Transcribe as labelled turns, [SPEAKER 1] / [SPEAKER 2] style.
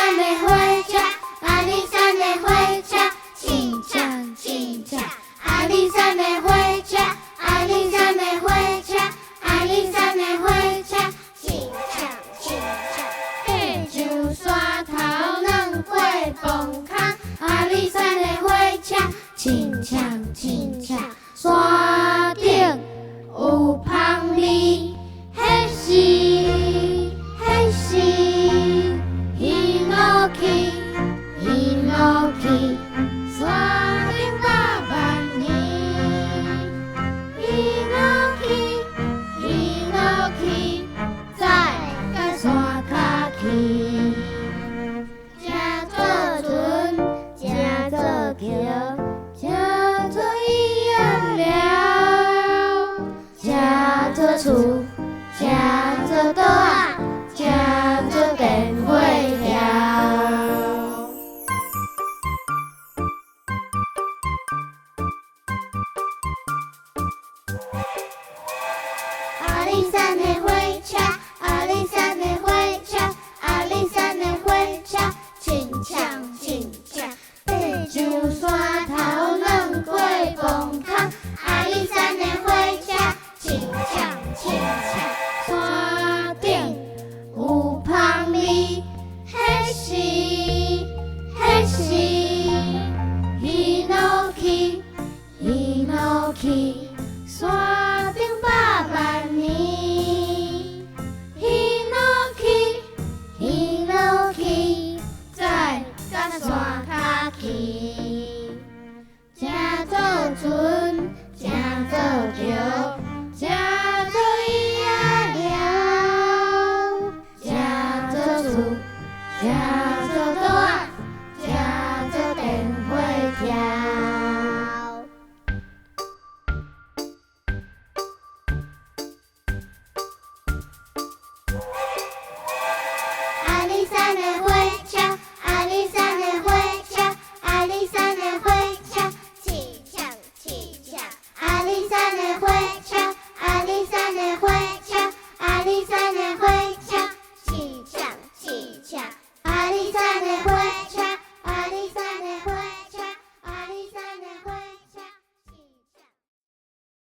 [SPEAKER 1] 山的火车，阿里山的火车，轻唱轻唱。阿里山的火车，阿里山的火车，阿里山的火车，轻唱轻唱。爬上山头，软过崩空，阿里山的火车，轻唱轻唱。山顶有香味，迄是一路去，一路去，山顶80000年。一路去，一路去，再到山脚去。正做船，正做桥，正做医院了，正做厝，正做桌仔，正做电火条。阿里山的火车，阿里山的火车，阿里山的火车，轻唱轻唱。爬上山头，软过崩空，阿里山的火车，轻唱轻唱。山顶有香味，迄是一路去，一路去，山顶80000年。一路去，一路去，再到山脚去。正做船，正做桥，正做医院了，正做厝，正做桌仔，正做电火条。阿里山的火